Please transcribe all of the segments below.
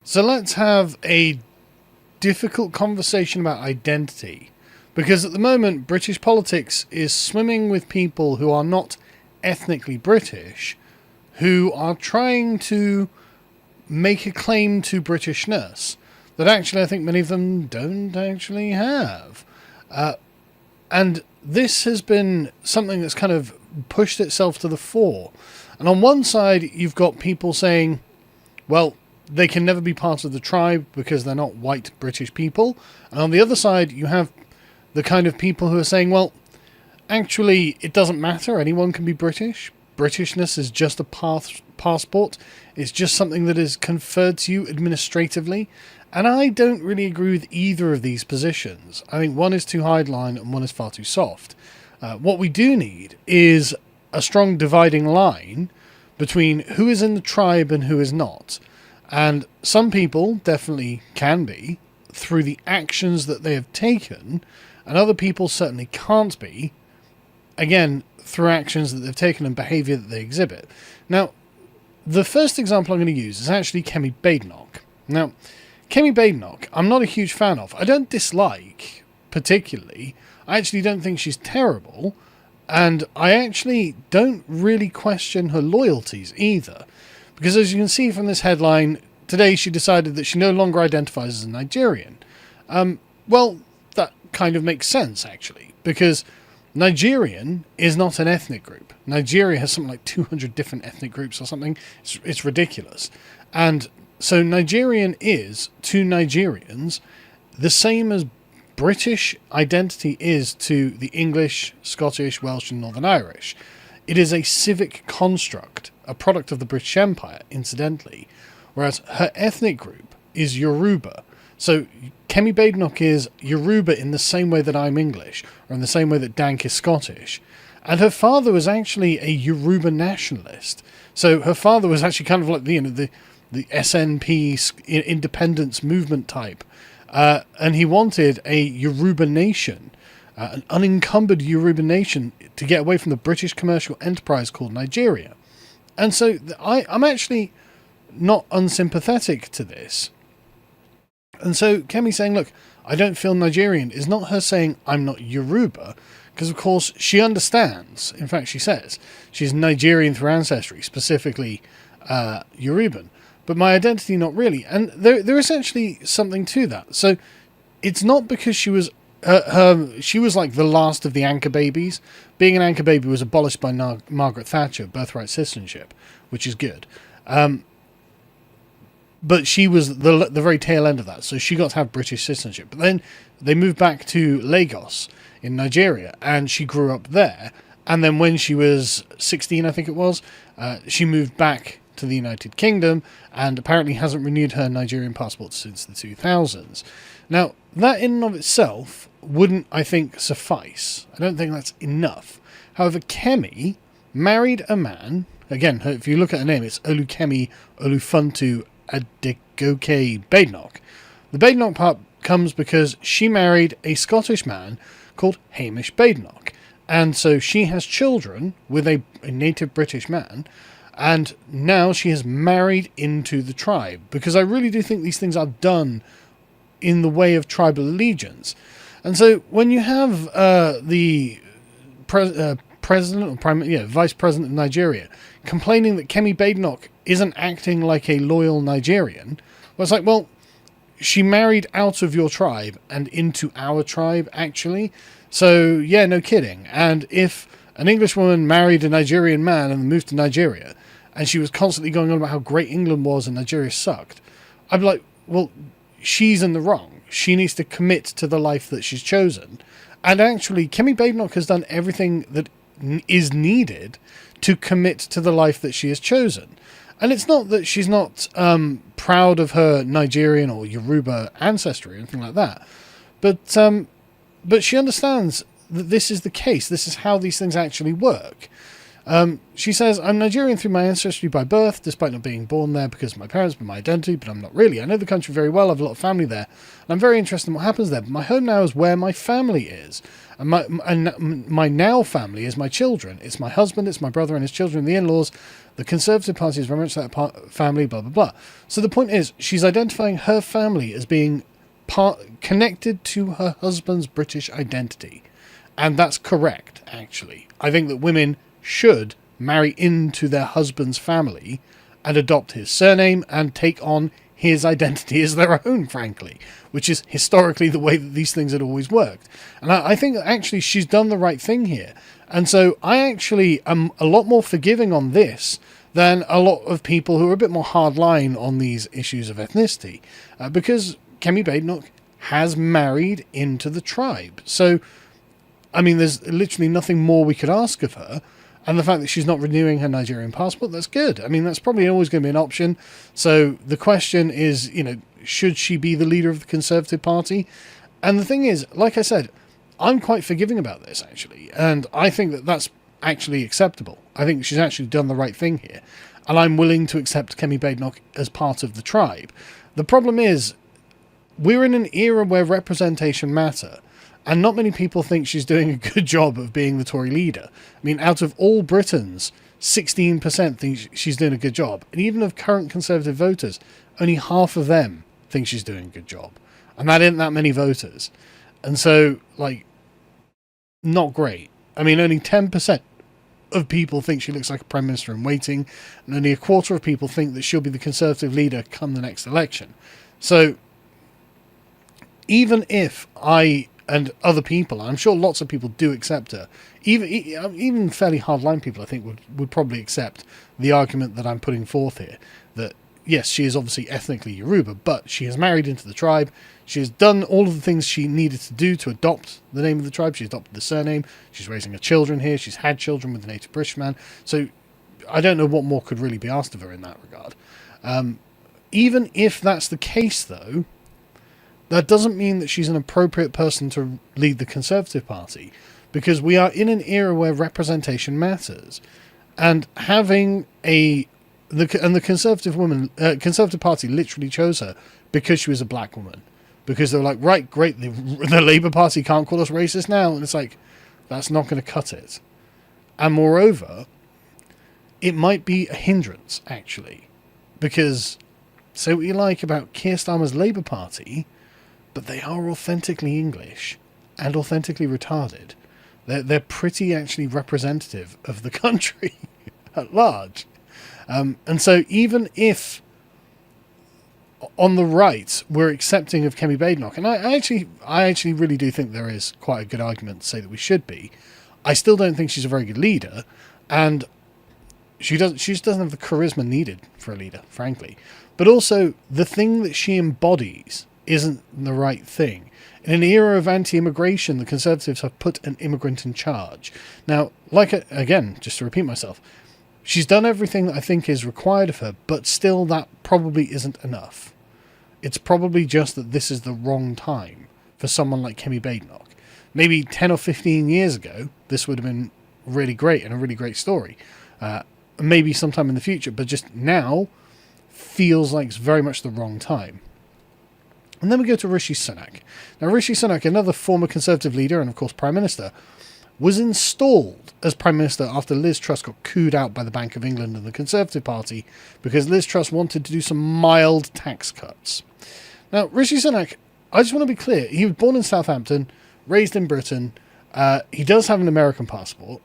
So let's have a difficult conversation about identity. Because at the moment, British politics is swimming with people who are not ethnically British, who are trying to make a claim to Britishness that actually I think many of them don't actually have. And this has been something that's kind of pushed itself to the fore. And on one side, you've got people saying, well, they can never be part of the tribe because they're not white British people. And on the other side, you have the kind of people who are saying, well, actually, it doesn't matter. Anyone can be British. Britishness is just a passport. It's just something that is conferred to you administratively. And I don't really agree with either of these positions. I think one is too hardline and one is far too soft. What we do need is a strong dividing line between who is in the tribe and who is not. And some people definitely can be through the actions that they have taken, and other people certainly can't be, again, through actions that they've taken and behaviour that they exhibit. Now, the first example I'm going to use is actually Kemi Badenoch. Now, Kemi Badenoch, I'm not a huge fan of. I don't dislike particularly. I actually don't think she's terrible, and I actually don't really question her loyalties either. Because as you can see from this headline, today she decided that she no longer identifies as a Nigerian. Well, that kind of makes sense, actually, because Nigerian is not an ethnic group. Nigeria has something like 200 different ethnic groups or something. It's ridiculous. And so Nigerian is, to Nigerians, the same as British identity is to the English, Scottish, Welsh and Northern Irish. It is a civic construct, a product of the British Empire, incidentally, whereas her ethnic group is Yoruba. So Kemi Badenoch is Yoruba in the same way that I'm English, or in the same way that Dank is Scottish. And her father was actually a Yoruba nationalist. So her father was actually kind of like the SNP independence movement type. And he wanted a Yoruba nation, an unencumbered Yoruba nation, to get away from the British commercial enterprise called Nigeria. And so I'm actually not unsympathetic to this. And so Kemi saying, look, I don't feel Nigerian, is not her saying I'm not Yoruba, because of course she understands, in fact she says, she's Nigerian through ancestry, specifically Yoruban, but my identity not really. And there is actually something to that. So it's not because she was she was like the last of the anchor babies. Being an anchor baby was abolished by Margaret Thatcher, birthright citizenship, which is good. But she was the very tail end of that, so she got to have British citizenship. But then they moved back to Lagos in Nigeria, and she grew up there. And then when she was 16, I think it was, she moved back to the United Kingdom, and apparently hasn't renewed her Nigerian passport since the 2000s. Now, that in and of itself wouldn't, I think, suffice. I don't think that's enough. However, Kemi married a man, again, if you look at her name, it's Olukemi Olufuntu Adegoke Badenoch. The Badenoch part comes because she married a Scottish man called Hamish Badenoch. And so she has children with a native British man, and now she has married into the tribe. Because I really do think these things are done in the way of tribal allegiance. And so when you have the president or vice president of Nigeria complaining that Kemi Badenoch isn't acting like a loyal Nigerian, well, it's like, well, she married out of your tribe and into our tribe, actually. So, yeah, no kidding. And if an English woman married a Nigerian man and moved to Nigeria, and she was constantly going on about how great England was and Nigeria sucked, I'd be like, well, she's in the wrong. She needs to commit to the life that she's chosen. And actually, Kemi Badenoch has done everything that is needed to commit to the life that she has chosen. And it's not that she's not proud of her Nigerian or Yoruba ancestry or anything like that. But she understands that this is the case. This is how these things actually work. She says, I'm Nigerian through my ancestry by birth, despite not being born there because of my parents, but my identity, but I'm not really. I know the country very well, I have a lot of family there, and I'm very interested in what happens there, but my home now is where my family is. And my now family is my children. It's my husband, it's my brother and his children, the in-laws. The Conservative Party is very much that family, blah, blah, blah. So the point is, she's identifying her family as being connected to her husband's British identity. And that's correct, actually. I think that women should marry into their husband's family and adopt his surname and take on his identity as their own, frankly, which is historically the way that these things had always worked. And I think that actually she's done the right thing here. And so I actually am a lot more forgiving on this than a lot of people who are a bit more hardline on these issues of ethnicity, because Kemi Badenoch has married into the tribe. So, I mean, there's literally nothing more we could ask of her. And the fact that she's not renewing her Nigerian passport, that's good. I mean, that's probably always going to be an option. So the question is, should she be the leader of the Conservative Party? And the thing is, like I said, I'm quite forgiving about this, actually. And I think that that's actually acceptable. I think she's actually done the right thing here. And I'm willing to accept Kemi Badenoch as part of the tribe. The problem is, we're in an era where representation matters. And not many people think she's doing a good job of being the Tory leader. I mean, out of all Britons, 16% think she's doing a good job. And even of current Conservative voters, only half of them think she's doing a good job. And that isn't that many voters. And so, not great. I mean, only 10% of people think she looks like a Prime Minister in waiting. And only a quarter of people think that she'll be the Conservative leader come the next election. So, even if I and other people, I'm sure lots of people do accept her. Even fairly hardline people, I think, would probably accept the argument that I'm putting forth here. That, yes, she is obviously ethnically Yoruba, but she has married into the tribe. She has done all of the things she needed to do to adopt the name of the tribe. She's adopted the surname. She's raising her children here. She's had children with a native British man. So I don't know what more could really be asked of her in that regard. Even if that's the case, though, that doesn't mean that she's an appropriate person to lead the Conservative Party, because we are in an era where representation matters, and having the Conservative Party literally chose her because she was a black woman, because they were like, right, great, the Labour Party can't call us racist now, and it's like, that's not going to cut it. And moreover, it might be a hindrance, actually, because say what you like about Keir Starmer's Labour Party, but they are authentically English and authentically retarded. They're pretty actually representative of the country at large. And so even if on the right we're accepting of Kemi Badenoch, and I actually really do think there is quite a good argument to say that we should be, I still don't think she's a very good leader, and she just doesn't have the charisma needed for a leader, frankly. But also, the thing that she embodies isn't the right thing. In an era of anti-immigration, the Conservatives have put an immigrant in charge. Now, again, just to repeat myself, she's done everything that I think is required of her, but still that probably isn't enough. It's probably just that this is the wrong time for someone like Kemi Badenoch. Maybe 10 or 15 years ago, this would have been really great and a really great story. Maybe sometime in the future, but just now feels like it's very much the wrong time. And then we go to Rishi Sunak. Now, Rishi Sunak, another former Conservative leader and, of course, Prime Minister, was installed as Prime Minister after Liz Truss got cooed out by the Bank of England and the Conservative Party because Liz Truss wanted to do some mild tax cuts. Now, Rishi Sunak, I just want to be clear, he was born in Southampton, raised in Britain. He does have an American passport.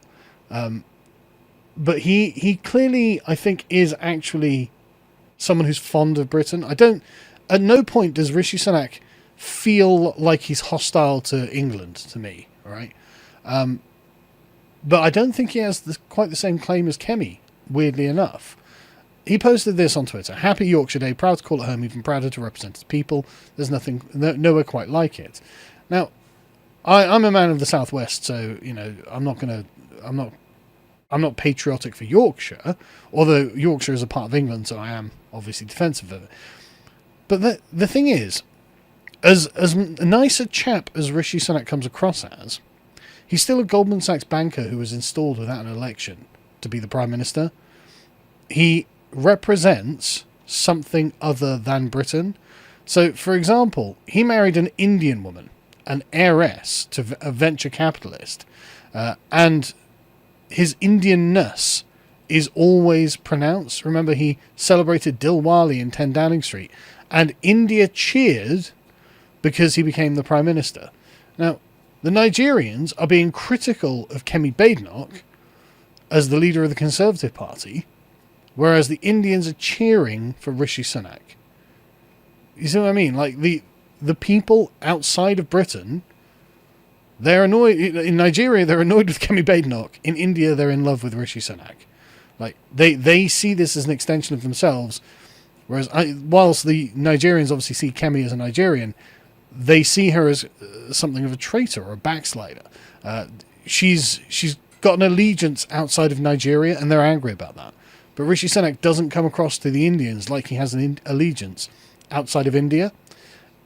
But he clearly, I think, is actually someone who's fond of Britain. At no point does Rishi Sunak feel like he's hostile to England, to me, all right? But I don't think he has quite the same claim as Kemi, weirdly enough. He posted this on Twitter. Happy Yorkshire Day, proud to call it home, even prouder to represent its people. There's nowhere quite like it. Now, I'm a man of the Southwest, so, I'm not patriotic for Yorkshire, although Yorkshire is a part of England, so I am obviously defensive of it. But the thing is, as nice a chap as Rishi Sunak comes across as, he's still a Goldman Sachs banker who was installed without an election to be the Prime Minister. He represents something other than Britain. So, for example, he married an Indian woman, an heiress to a venture capitalist, and his Indianness is always pronounced. Remember, he celebrated Dilwali in 10 Downing Street, and India cheered because he became the Prime Minister. Now, the Nigerians are being critical of Kemi Badenoch as the leader of the Conservative Party, whereas the Indians are cheering for Rishi Sunak. You see what I mean? Like, the people outside of Britain, they're annoyed. In Nigeria, they're annoyed with Kemi Badenoch. In India, they're in love with Rishi Sunak. Like, they see this as an extension of themselves, whereas whilst the Nigerians obviously see Kemi as a Nigerian, they see her as something of a traitor or a backslider. She's got an allegiance outside of Nigeria, and they're angry about that. But Rishi Sunak doesn't come across to the Indians like he has an allegiance outside of India,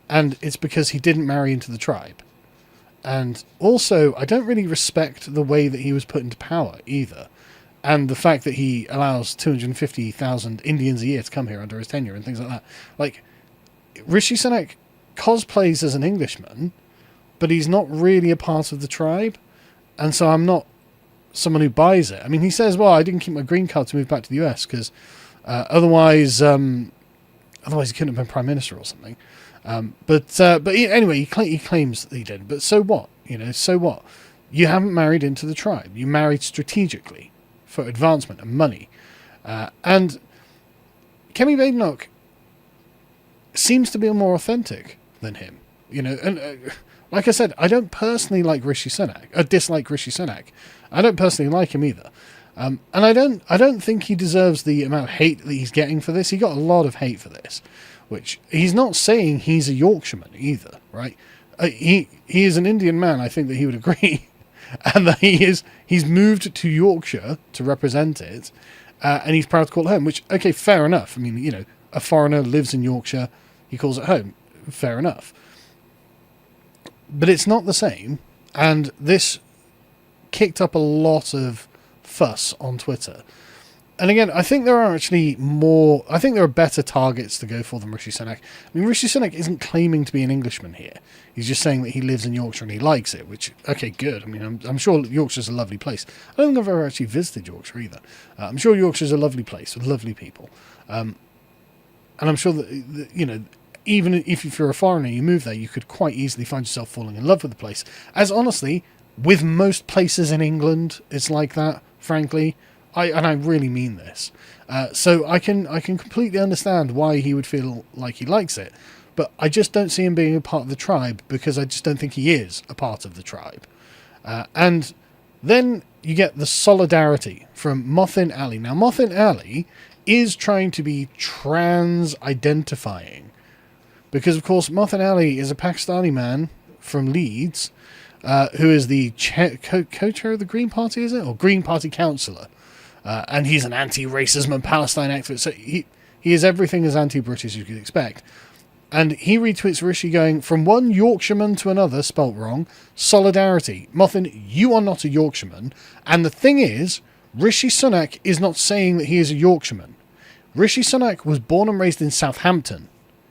and it's because he didn't marry into the tribe. And also, I don't really respect the way that he was put into power either, and the fact that he allows 250,000 Indians a year to come here under his tenure and things like that. Like, Rishi Sunak cosplays as an Englishman, but he's not really a part of the tribe, and so I'm not someone who buys it. I mean, he says, well, I didn't keep my green card to move back to the US because otherwise he couldn't have been Prime Minister or something. But anyway, he claims that he did. But so what? So what? You haven't married into the tribe. You married strategically for advancement and money. And Kemi Badenoch seems to be more authentic than him. And like I said, I don't personally like Rishi Sunak. I dislike Rishi Sunak. I don't personally like him either. And I don't think he deserves the amount of hate that he's getting for this. He got a lot of hate for this, which he's not saying he's a Yorkshireman either, right? He is an Indian man. I think that he would agree, and that he's moved to Yorkshire to represent it, and he's proud to call it home. Which, okay, fair enough. I mean, a foreigner lives in Yorkshire, he calls it home. Fair enough. But it's not the same, and this kicked up a lot of fuss on Twitter. And again, I think there are better targets to go for than Rishi Sunak. I mean, Rishi Sunak isn't claiming to be an Englishman here. He's just saying that he lives in Yorkshire and he likes it, which, okay, good. I mean, I'm sure Yorkshire's a lovely place. I don't think I've ever actually visited Yorkshire either. I'm sure Yorkshire's a lovely place with lovely people. And I'm sure that, even if you're a foreigner, you move there, you could quite easily find yourself falling in love with the place. As honestly, with most places in England, it's like that, frankly. I really mean this. So I can completely understand why he would feel like he likes it, but I just don't see him being a part of the tribe because I just don't think he is a part of the tribe. And then you get the solidarity from Mothin Ali. Now, Mothin Ali is trying to be trans-identifying because, of course, Mothin Ali is a Pakistani man from Leeds who is the co-chair of the Green Party, is it? Or Green Party councillor. And he's an anti-racism and Palestine activist. So he is everything as anti-British as you could expect. And he retweets Rishi going, from one Yorkshireman to another, spelt wrong, solidarity. Mothin, you are not a Yorkshireman. And the thing is, Rishi Sunak is not saying that he is a Yorkshireman. Rishi Sunak was born and raised in Southampton.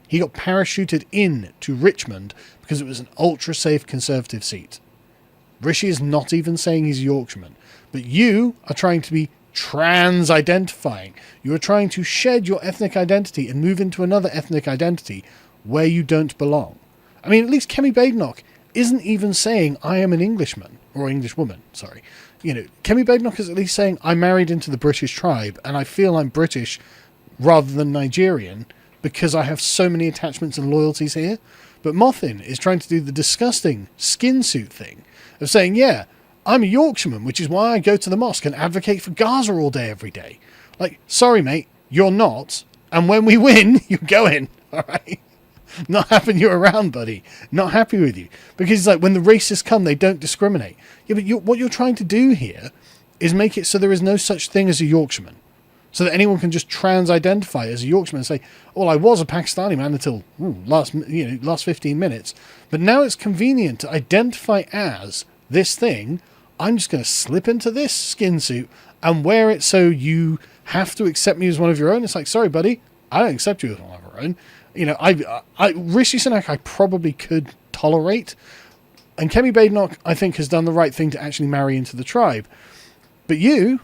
He got parachuted in to Richmond because it was an ultra-safe Conservative seat. Rishi is not even saying he's a Yorkshireman. But you are trying to be trans-identifying. You are trying to shed your ethnic identity and move into another ethnic identity where you don't belong. I mean, at least Kemi Badenoch isn't even saying, I am an Englishman, or Englishwoman, sorry. Kemi Badenoch is at least saying, I married into the British tribe, and I feel I'm British rather than Nigerian, because I have so many attachments and loyalties here. But Mothin is trying to do the disgusting skin suit thing of saying, yeah, I'm a Yorkshireman, which is why I go to the mosque and advocate for Gaza all day, every day. Like, sorry, mate, you're not. And when we win, you're going, all right? Not having you around, buddy. Not happy with you. Because it's like, when the racists come, they don't discriminate. Yeah, but what you're trying to do here is make it so there is no such thing as a Yorkshireman. So that anyone can just trans-identify as a Yorkshireman and say, well, I was a Pakistani man until last 15 minutes. But now it's convenient to identify as this thing. I'm just going to slip into this skin suit and wear it so you have to accept me as one of your own. It's like, sorry, buddy, I don't accept you as one of our own. You know, Rishi Sunak I probably could tolerate. And Kemi Badenoch, I think, has done the right thing to actually marry into the tribe. But you're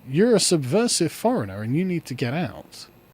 a subversive foreigner and you need to get out.